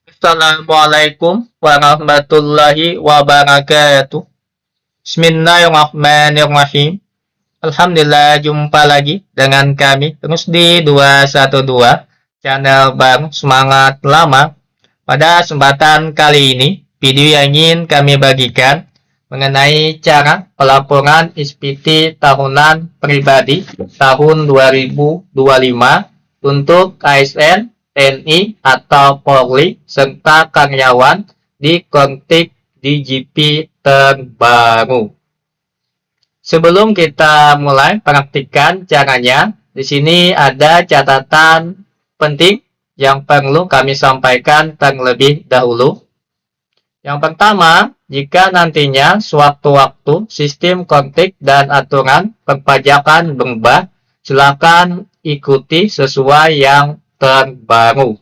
Assalamualaikum warahmatullahi wabarakatuh. Bismillahirrahmanirrahim. Alhamdulillah, jumpa lagi dengan kami terus di 212 channel baru Semangat Lama. Pada kesempatan kali ini, video yang ingin kami bagikan mengenai cara pelaporan SPT tahunan pribadi tahun 2025 untuk ASN, TNI, atau Polri, serta karyawan di konteks DJP terbaru. Sebelum kita mulai praktikkan caranya, di sini ada catatan penting yang perlu kami sampaikan terlebih dahulu. Yang pertama, jika nantinya sewaktu-waktu sistem kontak dan aturan perpajakan berubah, silakan ikuti sesuai yang terbaru.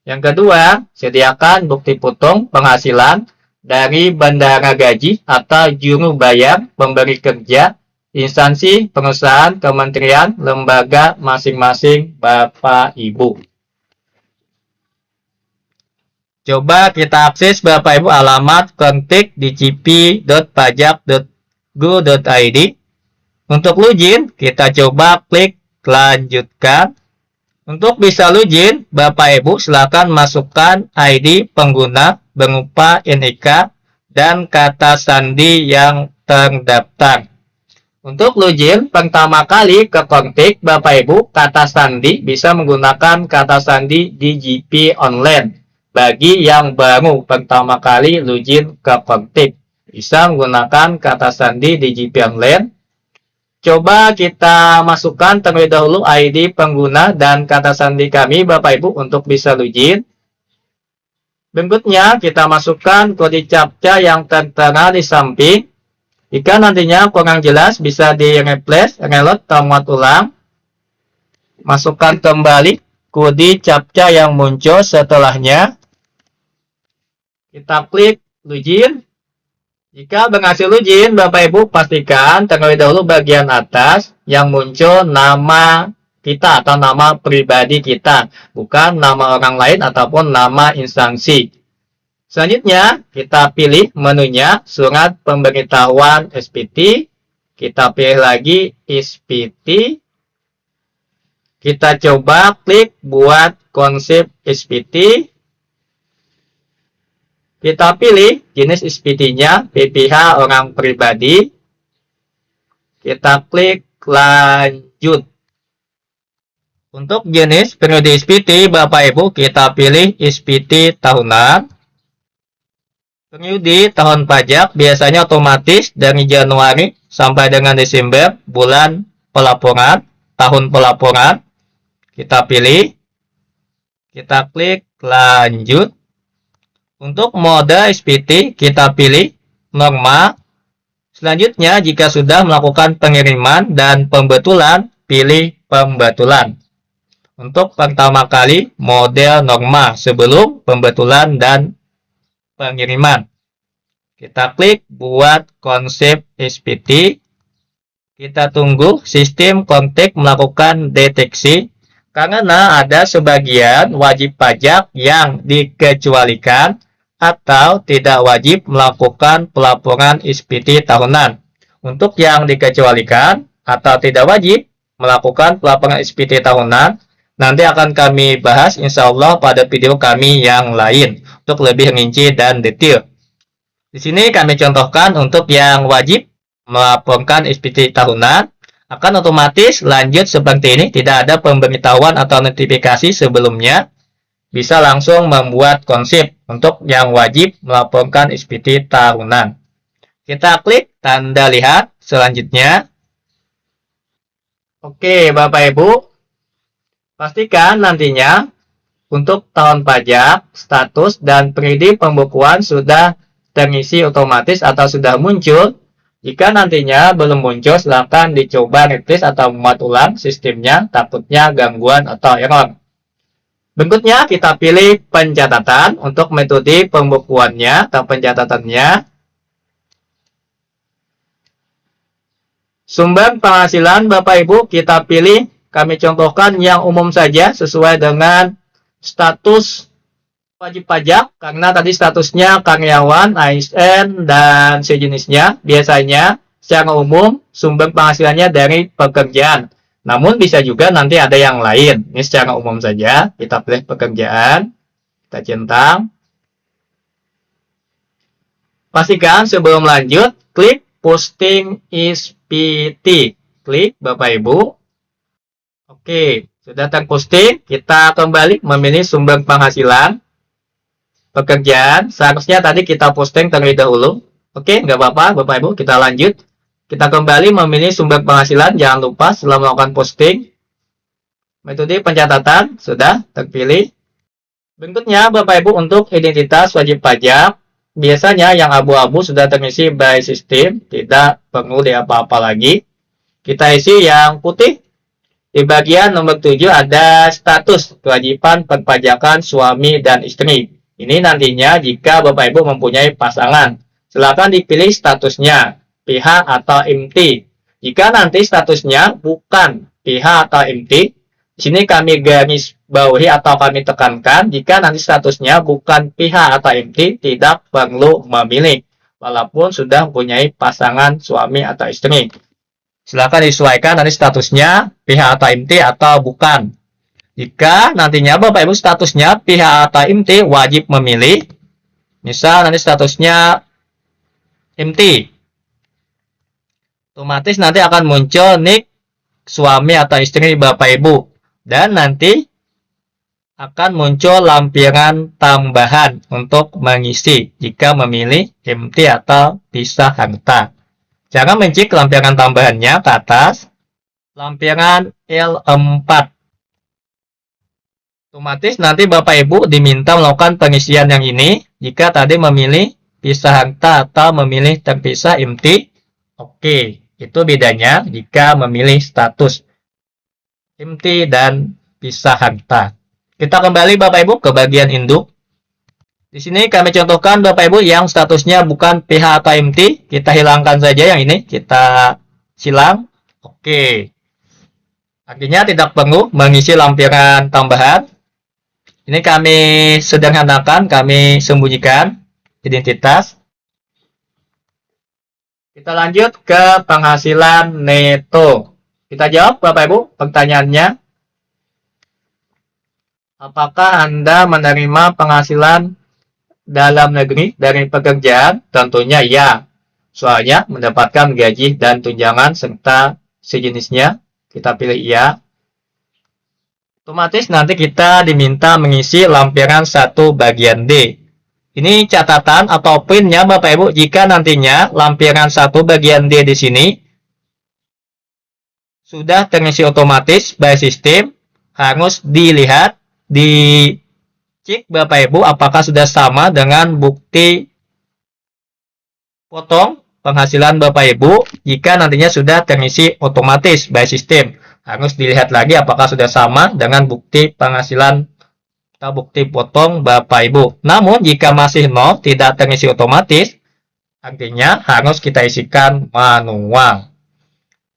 Yang kedua, sediakan bukti potong penghasilan dari bandara gaji atau juru bayar pemberi kerja, instansi, perusahaan, kementerian, lembaga masing-masing Bapak Ibu. Coba kita akses Bapak Ibu alamat kontak di djp.pajak.go.id. Untuk login, kita coba klik lanjutkan. Untuk bisa login, Bapak Ibu silakan masukkan ID pengguna berupa NIK dan kata sandi yang terdaftar. Untuk login pertama kali ke kontak Bapak Ibu, kata sandi bisa menggunakan kata sandi DJP online. Bagi yang baru pertama kali login ke kontak, bisa menggunakan kata sandi DJP online. Coba kita masukkan terlebih dahulu ID pengguna dan kata sandi kami Bapak Ibu untuk bisa login. Berikutnya kita masukkan kode CAPTCHA yang tertera di samping. Jika nantinya kurang jelas bisa di replace, reload, atau muat ulang. Masukkan kembali kode CAPTCHA yang muncul setelahnya. Kita klik login. Jika berhasil login, Bapak Ibu pastikan terlebih dahulu bagian atas yang muncul nama kita atau nama pribadi kita, bukan nama orang lain ataupun nama instansi. Selanjutnya, kita pilih menunya surat pemberitahuan SPT. Kita pilih lagi SPT. Kita coba klik buat konsep SPT. Kita pilih jenis SPT-nya, PPH orang pribadi. Kita klik lanjut. Untuk jenis periode SPT, Bapak Ibu, kita pilih SPT tahunan. Periode tahun pajak biasanya otomatis dari Januari sampai dengan Desember, bulan pelaporan, tahun pelaporan. Kita pilih. Kita klik lanjut. Untuk mode SPT, kita pilih normal. Selanjutnya, jika sudah melakukan pengiriman dan pembetulan, pilih pembetulan. Untuk pertama kali, model normal sebelum pembetulan dan pengiriman. Kita klik buat konsep SPT. Kita tunggu sistem kontak melakukan deteksi. Karena ada sebagian wajib pajak yang dikecualikan atau tidak wajib melakukan pelaporan SPT tahunan. Untuk yang dikecualikan atau tidak wajib melakukan pelaporan SPT tahunan, nanti akan kami bahas insya Allah pada video kami yang lain untuk lebih rinci dan detail. Di sini kami contohkan untuk yang wajib melaporkan SPT tahunan, akan otomatis lanjut seperti ini, tidak ada pemberitahuan atau notifikasi sebelumnya. Bisa langsung membuat konsep untuk yang wajib melaporkan SPT tahunan. Kita klik tanda lihat selanjutnya. Oke, Bapak Ibu, pastikan nantinya untuk tahun pajak, status, dan periode pembukuan sudah terisi otomatis atau sudah muncul. Jika nantinya belum muncul, silakan dicoba refresh atau membuat ulang sistemnya, takutnya gangguan atau error. Berikutnya kita pilih pencatatan untuk metode pembukuannya atau pencatatannya. Sumber penghasilan Bapak Ibu kita pilih, kami contohkan yang umum saja sesuai dengan status wajib pajak karena tadi statusnya karyawan, ASN, dan sejenisnya. Biasanya secara umum sumber penghasilannya dari pekerjaan. Namun bisa juga nanti ada yang lain. Ini secara umum saja. Kita pilih pekerjaan. Kita centang. Pastikan sebelum lanjut, klik posting SPT. Klik Bapak Ibu. Oke, sudah terposting. Kita kembali memilih sumber penghasilan. Pekerjaan, seharusnya tadi kita posting terlebih dahulu. Oke, nggak apa-apa Bapak Ibu, kita lanjut. Kita kembali memilih sumber penghasilan. Jangan lupa setelah melakukan posting. Metode pencatatan sudah terpilih. Berikutnya Bapak Ibu untuk identitas wajib pajak. Biasanya yang abu-abu sudah terisi by system, tidak perlu diapa-apa lagi. Kita isi yang putih. Di bagian nomor 7 ada status kewajiban perpajakan suami dan istri. Ini nantinya jika Bapak Ibu mempunyai pasangan. Silakan dipilih statusnya, pihak atau MT. Jika nanti statusnya bukan pihak atau MT, di sini kami garis bawahi atau kami tekankan, jika nanti statusnya bukan pihak atau MT, tidak perlu memilih, walaupun sudah mempunyai pasangan suami atau istri. Silakan disesuaikan nanti statusnya pihak atau MT atau bukan. Jika nantinya Bapak Ibu statusnya pihak atau MT, wajib memilih. Misal nanti statusnya MT, otomatis nanti akan muncul nik suami atau istri Bapak Ibu. Dan nanti akan muncul lampiran tambahan untuk mengisi jika memilih MT atau pisah harta. Cara mencek lampiran tambahannya ke atas, lampiran L4. Otomatis nanti Bapak Ibu diminta melakukan pengisian yang ini jika tadi memilih pisah harta atau memilih terpisah MT. Oke, itu bedanya jika memilih status MT dan pisah harta. Kita kembali Bapak Ibu ke bagian induk. Di sini kami contohkan Bapak Ibu yang statusnya bukan PH atau MT. Kita hilangkan saja yang ini. Kita silang. Oke. Artinya tidak perlu mengisi lampiran tambahan. Ini kami sederhanakan, kami sembunyikan identitas. Kita lanjut ke penghasilan neto. Kita jawab Bapak Ibu pertanyaannya. Apakah Anda menerima penghasilan dalam negeri dari pekerjaan? Tentunya ya. Soalnya mendapatkan gaji dan tunjangan serta sejenisnya. Kita pilih ya. Otomatis nanti kita diminta mengisi lampiran 1 bagian D. Ini catatan atau printnya Bapak Ibu, jika nantinya lampiran 1 bagian D di sini sudah terisi otomatis by system, harus dilihat, dicek Bapak Ibu apakah sudah sama dengan bukti potong penghasilan Bapak Ibu. Jika nantinya sudah terisi otomatis by system, harus dilihat lagi apakah sudah sama dengan bukti penghasilan atau bukti potong Bapak Ibu. Namun jika masih nol, tidak terisi otomatis, artinya harus kita isikan manual.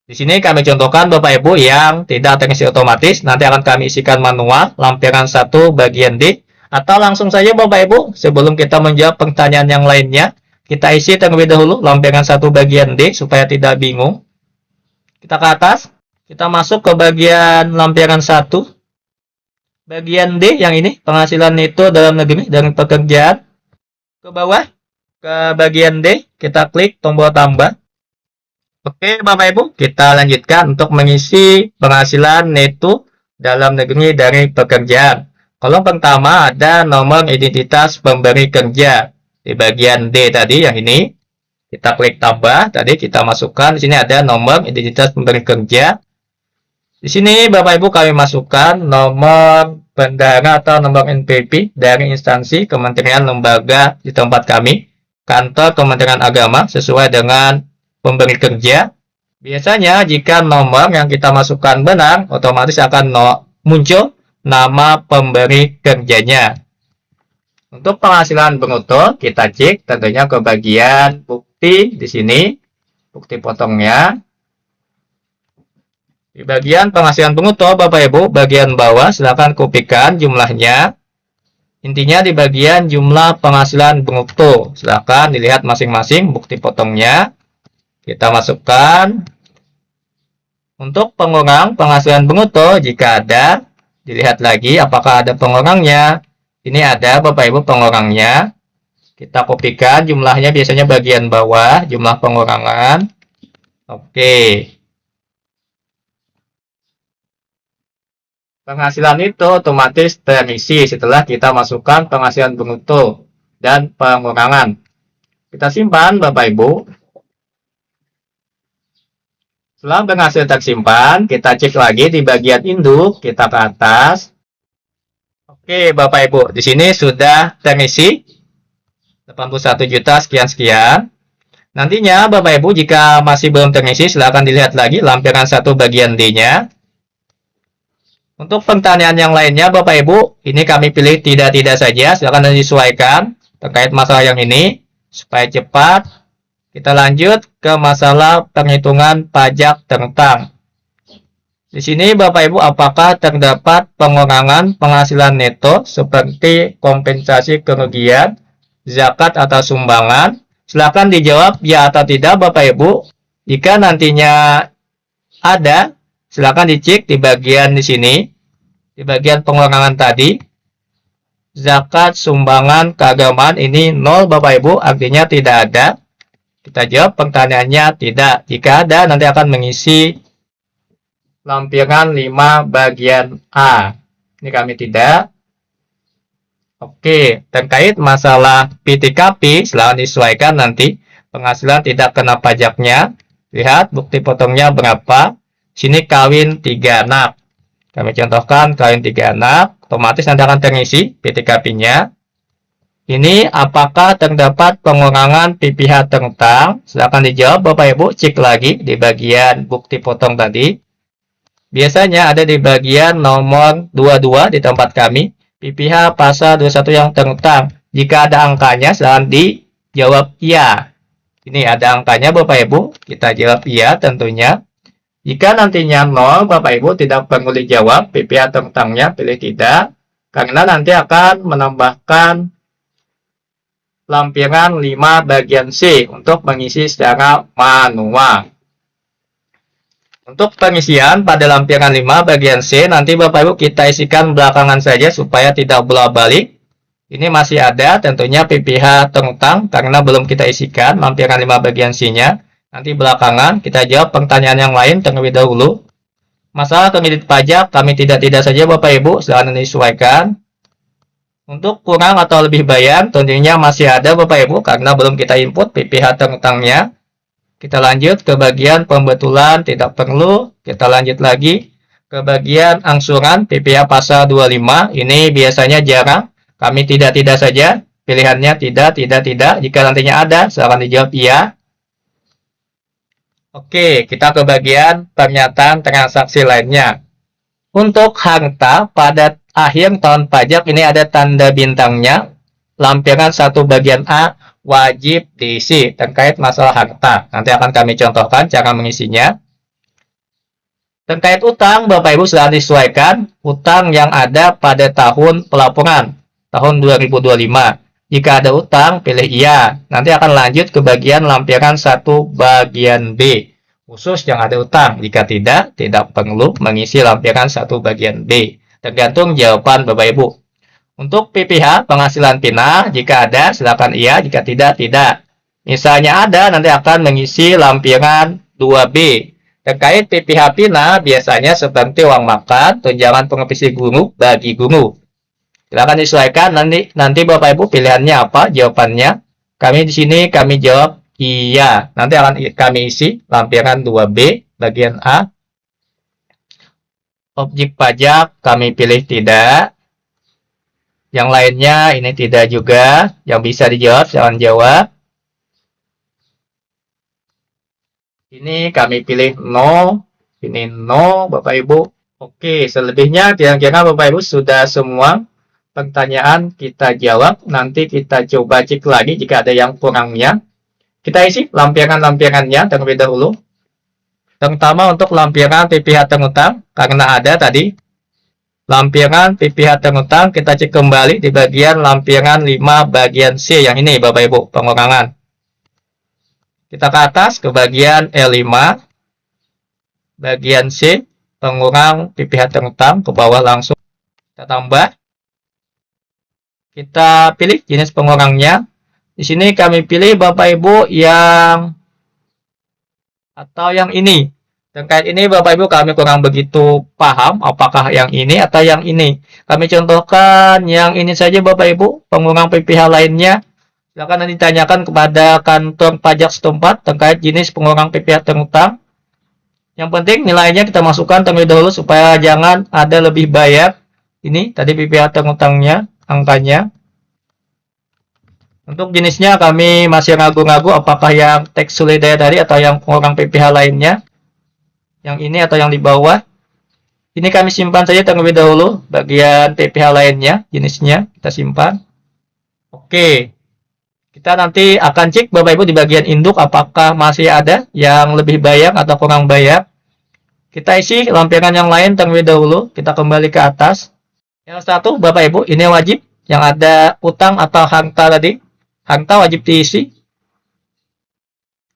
Di sini kami contohkan Bapak Ibu yang tidak terisi otomatis, nanti akan kami isikan manual lampiran 1 bagian D. Atau langsung saja Bapak Ibu, sebelum kita menjawab pertanyaan yang lainnya, kita isi terlebih dahulu lampiran 1 bagian D supaya tidak bingung. Kita ke atas, kita masuk ke bagian lampiran 1. Bagian D yang ini, penghasilan neto dalam negeri dari pekerjaan. Ke bawah, ke bagian D, kita klik tombol tambah. Oke Bapak Ibu, kita lanjutkan untuk mengisi penghasilan neto dalam negeri dari pekerjaan. Kolom pertama ada nomor identitas pemberi kerja. Di bagian D tadi yang ini, kita klik tambah, tadi kita masukkan, di sini ada nomor identitas pemberi kerja. Di sini Bapak Ibu kami masukkan nomor bendahara atau nomor NPWP dari instansi, kementerian, lembaga di tempat kami, kantor Kementerian Agama sesuai dengan pemberi kerja. Biasanya jika nomor yang kita masukkan benar, otomatis akan muncul nama pemberi kerjanya. Untuk penghasilan bruto, kita cek tentunya ke bagian bukti di sini, bukti potongnya. Di bagian penghasilan bruto, Bapak Ibu, bagian bawah silakan kopikan jumlahnya. Intinya di bagian jumlah penghasilan brutto. Silahkan dilihat masing-masing bukti potongnya. Kita masukkan. Untuk pengurang penghasilan brutto, jika ada, dilihat lagi apakah ada pengurangnya. Ini ada Bapak Ibu pengurangnya. Kita kopikan jumlahnya biasanya bagian bawah, jumlah pengurangan. Oke. Penghasilan itu otomatis terisi setelah kita masukkan penghasilan brutto dan pengurangan. Kita simpan Bapak Ibu. Setelah berhasil tersimpan, kita cek lagi di bagian induk, kita ke atas. Oke Bapak Ibu, di sini sudah terisi 81 juta sekian-sekian. Nantinya Bapak Ibu jika masih belum terisi silahkan dilihat lagi lampiran 1 bagian D-nya. Untuk pertanyaan yang lainnya Bapak Ibu, ini kami pilih tidak-tidak saja, silahkan disesuaikan terkait masalah yang ini supaya cepat. Kita lanjut ke masalah perhitungan pajak terutang. Di sini Bapak Ibu apakah terdapat pengurangan penghasilan neto seperti kompensasi kerugian, zakat atau sumbangan? Silakan dijawab ya atau tidak Bapak Ibu. Jika nantinya ada, silakan dicek di bagian di sini, di bagian pengurangan tadi. Zakat, sumbangan, keagamaan ini 0 Bapak Ibu, artinya tidak ada. Kita jawab pertanyaannya tidak. Jika ada, nanti akan mengisi lampiran 5 bagian A. Ini kami tidak. Oke, terkait masalah PTKP, silahkan disesuaikan nanti. Penghasilan tidak kena pajaknya. Lihat bukti potongnya berapa. Sini kawin 3 anak. Kami contohkan kawin 3 anak. Otomatis nanti akan terisi PTKP-nya. Ini apakah terdapat pengurangan PPh terutang? Silahkan dijawab Bapak Ibu. Cek lagi di bagian bukti potong tadi. Biasanya ada di bagian nomor 22 di tempat kami. PPh pasal 21 yang terutang. Jika ada angkanya, silahkan dijawab iya. Ini ada angkanya Bapak Ibu. Kita jawab iya tentunya. Jika nantinya 0, Bapak Ibu tidak perlu dijawab. PPh terutangnya pilih tidak. Karena nanti akan menambahkan lampiran 5 bagian C untuk mengisi secara manual. Untuk pengisian pada lampiran 5 bagian C, nanti Bapak Ibu kita isikan belakangan saja supaya tidak bolak-balik. Ini masih ada tentunya PPh terutang karena belum kita isikan lampiran 5 bagian C-nya. Nanti belakangan kita jawab pertanyaan yang lain terlebih dahulu. Masalah kredit pajak kami tidak saja Bapak Ibu, silahkan disesuaikan. Untuk kurang atau lebih bayar tentunya masih ada Bapak Ibu karena belum kita input PPh terutangnya. Kita lanjut ke bagian pembetulan, tidak perlu. Kita lanjut lagi ke bagian angsuran PPh pasal 25. Ini biasanya jarang. Kami tidak saja. Pilihannya tidak. Jika nantinya ada, silahkan dijawab iya. Oke, kita ke bagian pernyataan transaksi lainnya. Untuk harta pada akhir tahun pajak ini ada tanda bintangnya. Lampiran 1 bagian A wajib diisi terkait masalah harta. Nanti akan kami contohkan cara mengisinya. Terkait utang, Bapak Ibu sudah disesuaikan utang yang ada pada tahun pelaporan, tahun 2025. Jika ada utang, pilih iya. Nanti akan lanjut ke bagian lampiran 1 bagian B. Khusus yang ada utang. Jika tidak perlu mengisi lampiran 1 bagian B. Tergantung jawaban Bapak Ibu. Untuk PPh penghasilan pindah, jika ada silakan iya, jika tidak. Misalnya ada, nanti akan mengisi lampiran 2B. Terkait PPh pindah, biasanya seperti uang makan, tunjangan pengevisi guru bagi guru. Silakan disesuaikan, nanti Bapak Ibu pilihannya apa, jawabannya. Kami di sini kami jawab iya. Nanti akan kami isi lampiran 2B bagian A. Objek pajak kami pilih tidak. Yang lainnya ini tidak juga. Yang bisa dijawab, jangan jawab. Ini kami pilih no. Ini no, Bapak Ibu. Oke, selebihnya kira-kira Bapak Ibu sudah semua pertanyaan kita jawab. Nanti kita coba cek lagi jika ada yang kurangnya. Kita isi lampiran-lampirannya terlebih dahulu. Terutama untuk lampiran PPh terutang, karena ada tadi lampiran PPh terutang, kita cek kembali di bagian lampiran 5 bagian C yang ini Bapak Ibu, pengurangan. Kita ke atas ke bagian L5, bagian C, pengurang PPh terutang, ke bawah langsung. Kita tambah. Kita pilih jenis pengurangnya. Di sini kami pilih Bapak Ibu yang atau yang ini. Terkait ini Bapak Ibu kami kurang begitu paham apakah yang ini atau yang ini. Kami contohkan yang ini saja Bapak Ibu, pengurang PPh lainnya. Silakan nanti ditanyakan kepada kantor pajak setempat terkait jenis pengurang PPh terutang. Yang penting nilainya kita masukkan terlebih dahulu supaya jangan ada lebih bayar. Ini tadi PPh terutangnya, angkanya. Untuk jenisnya kami masih ragu-ragu apakah yang tax holiday tadi atau yang pengurang PPh lainnya. Yang ini atau yang di bawah. Ini kami simpan saja terlebih dahulu bagian PPh lainnya, jenisnya kita simpan. Oke. Kita nanti akan cek Bapak Ibu di bagian induk apakah masih ada yang lebih bayar atau kurang bayar. Kita isi lampiran yang lain terlebih dahulu, kita kembali ke atas. Yang satu Bapak Ibu, ini wajib yang ada utang atau harta tadi. Harta wajib diisi.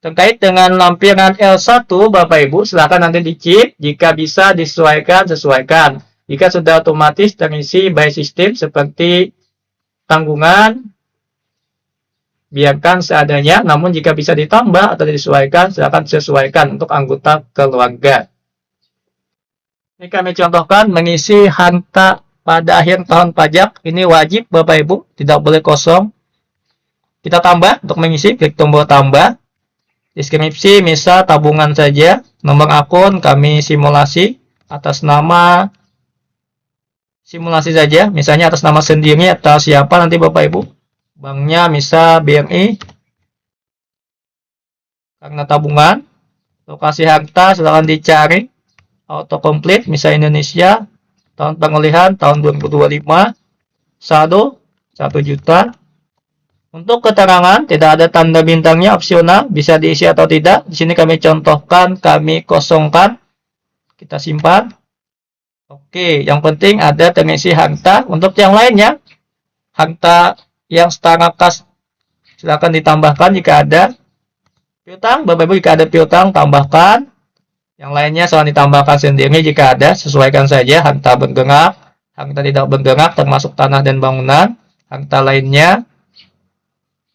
Terkait dengan lampiran L1 Bapak Ibu, silakan nanti dicek, jika bisa sesuaikan. Jika sudah otomatis terisi by system seperti tanggungan, biarkan seadanya, namun jika bisa ditambah atau disesuaikan, silakan sesuaikan untuk anggota keluarga. Ini kami contohkan mengisi harta pada akhir tahun pajak, ini wajib Bapak Ibu, tidak boleh kosong. Kita tambah untuk mengisi, klik tombol tambah. Deskripsi misal tabungan saja, nomor akun kami simulasi atas nama simulasi saja, misalnya atas nama sendiri atau siapa nanti Bapak Ibu. Banknya misal BRI, karena tabungan. Lokasi harta silahkan dicari, autocomplete misal Indonesia, tahun pemulihan tahun 2025, saldo 1 juta. Untuk keterangan tidak ada tanda bintangnya, opsional, bisa diisi atau tidak. Di sini kami contohkan, kami kosongkan, kita simpan. Oke, yang penting ada terisi harta. Untuk yang lainnya, harta yang setara kas silakan ditambahkan jika ada. Piutang, Bapak Ibu jika ada piutang tambahkan. Yang lainnya silahkan ditambahkan sendiri jika ada, sesuaikan saja. Harta bergerak, harta tidak bergerak termasuk tanah dan bangunan. Harta lainnya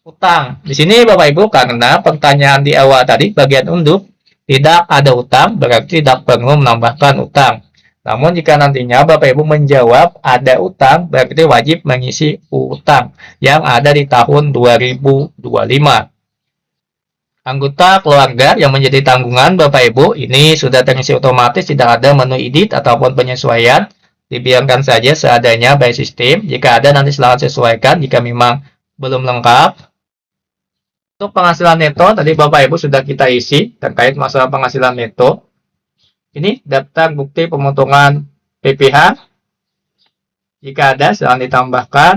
utang. Di sini Bapak Ibu karena pertanyaan di awal tadi bagian unduk tidak ada utang berarti tidak perlu menambahkan utang. Namun jika nantinya Bapak Ibu menjawab ada utang berarti wajib mengisi utang yang ada di tahun 2025. Anggota keluarga yang menjadi tanggungan Bapak Ibu ini sudah terisi otomatis, tidak ada menu edit ataupun penyesuaian. Dibiarkan saja seadanya by system. Jika ada nanti silahkan sesuaikan jika memang belum lengkap. Untuk penghasilan neto, tadi Bapak Ibu sudah kita isi terkait masalah penghasilan neto. Ini daftar bukti pemotongan PPh. Jika ada, silahkan ditambahkan.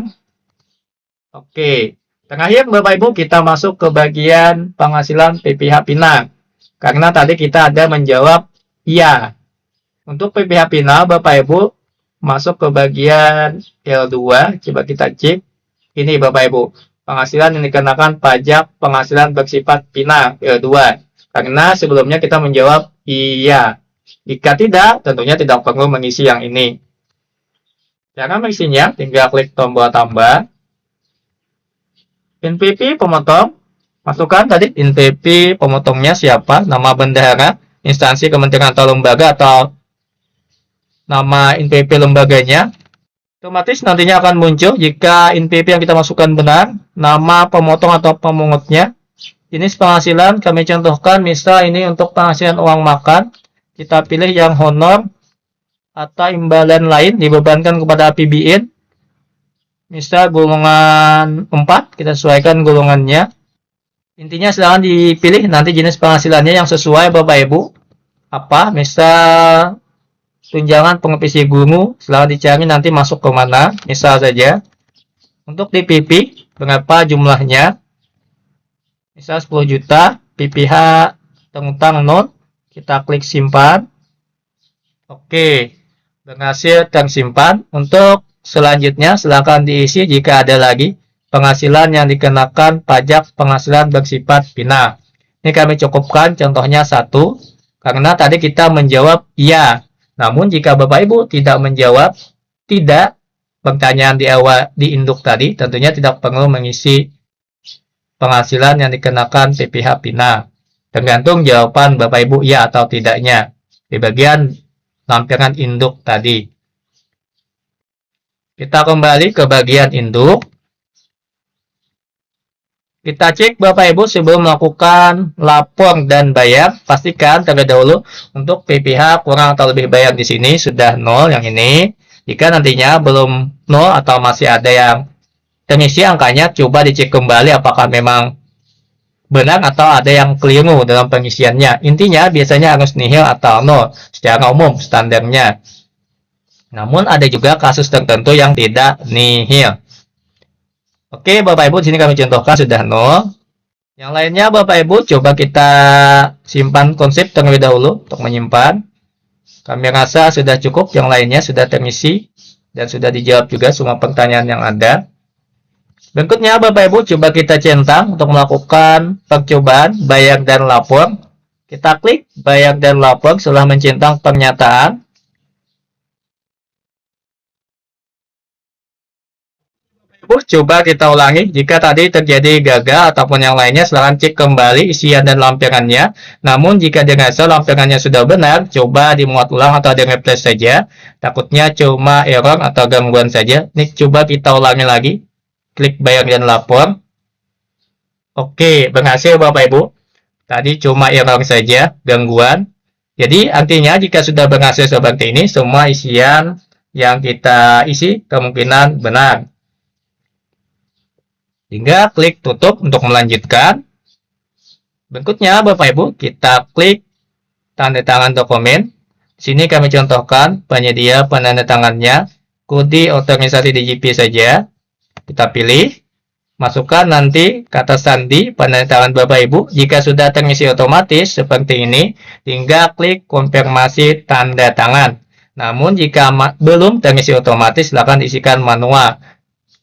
Oke. Terakhir Bapak Ibu kita masuk ke bagian penghasilan PPh Pinang. Karena tadi kita ada menjawab iya. Untuk PPh Pinang Bapak Ibu masuk ke bagian L2. Coba kita cek. Ini Bapak Ibu. Penghasilan yang dikenakan pajak penghasilan bersifat pinang L2. Karena sebelumnya kita menjawab iya. Jika tidak, tentunya tidak perlu mengisi yang ini. Cara mengisinya, tinggal klik tombol tambah. NPP pemotong. Masukkan tadi NPP pemotongnya siapa, nama bendahara, instansi kementerian atau lembaga atau nama NPP lembaganya. Otomatis nantinya akan muncul jika NPP yang kita masukkan benar, nama pemotong atau pemungutnya. Jenis penghasilan kami contohkan, misal ini untuk penghasilan uang makan, kita pilih yang honor atau imbalan lain dibebankan kepada APBN. Misal golongan 4, kita sesuaikan golongannya. Intinya silahkan dipilih nanti jenis penghasilannya yang sesuai Bapak Ibu. Apa, misal tunjangan pengepisi guru, silahkan dicari nanti masuk ke mana, misal saja. Untuk DPP, berapa jumlahnya? Misal 10 juta, PPh terutang 0, kita klik simpan. Oke, berhasil tersimpan. Untuk selanjutnya silakan diisi jika ada lagi penghasilan yang dikenakan pajak penghasilan bersifat final. Ini kami cukupkan contohnya 1, karena tadi kita menjawab iya. Namun jika Bapak Ibu tidak menjawab tidak pertanyaan di awal di induk tadi, tentunya tidak perlu mengisi penghasilan yang dikenakan PPh final. Tergantung jawaban Bapak Ibu iya atau tidaknya di bagian lampiran induk tadi. Kita kembali ke bagian induk. Kita cek Bapak Ibu sebelum melakukan lapor dan bayar, pastikan terlebih dahulu untuk PPh kurang atau lebih bayar di sini sudah 0 yang ini. Jika nantinya belum 0 atau masih ada yang terisi angkanya, coba dicek kembali apakah memang benar atau ada yang keliru dalam pengisiannya. Intinya biasanya harus nihil atau 0 secara umum standarnya. Namun ada juga kasus tertentu yang tidak nihil. Oke, Bapak Ibu, di sini kami contohkan sudah 0. Yang lainnya Bapak Ibu coba kita simpan konsep terlebih dahulu untuk menyimpan. Kami rasa sudah cukup, yang lainnya sudah terisi dan sudah dijawab juga semua pertanyaan yang ada. Berikutnya Bapak Ibu coba kita centang untuk melakukan percobaan bayar dan lapor. Kita klik bayar dan lapor setelah mencentang pernyataan. Ibu coba kita ulangi, jika tadi terjadi gagal ataupun yang lainnya silahkan cek kembali isian dan lampirannya. Namun jika dirasa lampirannya sudah benar, coba dimuat ulang atau di-refresh saja. Takutnya cuma error atau gangguan saja. Ini coba kita ulangi lagi. Klik bayar dan lapor. Oke, berhasil Bapak Ibu. Tadi cuma error saja, gangguan. Jadi artinya jika sudah berhasil seperti ini, semua isian yang kita isi kemungkinan benar. Hingga klik tutup untuk melanjutkan. Berikutnya Bapak Ibu, kita klik tanda tangan dokumen. Di sini kami contohkan penyedia penandatangannya, kode otorisasi DJP saja. Kita pilih, masukkan nanti kata sandi penandatangan Bapak Ibu. Jika sudah terisi otomatis seperti ini, tinggal klik konfirmasi tanda tangan. Namun jika belum terisi otomatis, silakan isikan manual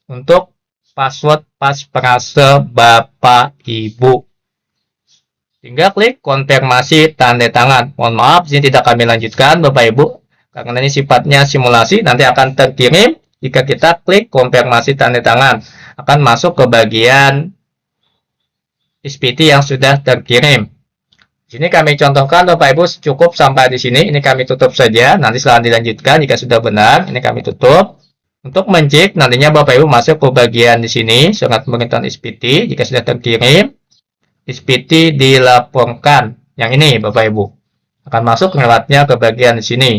untuk password pas frase Bapak Ibu. Tinggal klik konfirmasi tanda tangan. Mohon maaf, ini tidak kami lanjutkan Bapak Ibu, karena ini sifatnya simulasi, nanti akan terkirim. Jika kita klik konfirmasi tanda tangan, akan masuk ke bagian SPT yang sudah terkirim. Di sini kami contohkan Bapak Ibu cukup sampai di sini. Ini kami tutup saja. Nanti setelah dilanjutkan jika sudah benar, ini kami tutup. Untuk mencek nantinya Bapak Ibu masuk ke bagian di sini surat pemerintahan SPT. Jika sudah terkirim, SPT dilaporkan. Yang ini Bapak Ibu akan masuk lewatnya ke bagian di sini.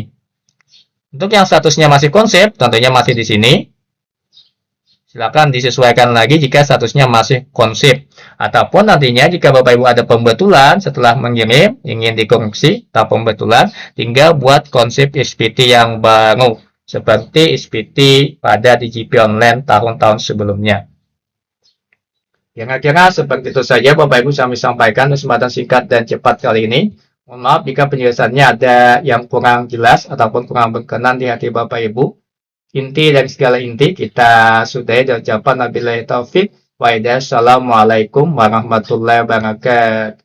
Untuk yang statusnya masih konsep, tentunya masih di sini. Silakan disesuaikan lagi jika statusnya masih konsep. Ataupun nantinya jika Bapak Ibu ada pembetulan setelah mengirim, ingin dikoreksi atau pembetulan, tinggal buat konsep SPT yang baru. Seperti SPT pada DJP Online tahun-tahun sebelumnya. Kira-kira seperti itu saja Bapak Ibu kami sampaikan kesempatan singkat dan cepat kali ini. Mohon maaf jika penjelasannya ada yang kurang jelas ataupun kurang berkenan di hati Bapak Ibu. Inti dari segala inti kita sudahi dan ucapan wabillahi taufik. Wassalamualaikum warahmatullahi wabarakatuh.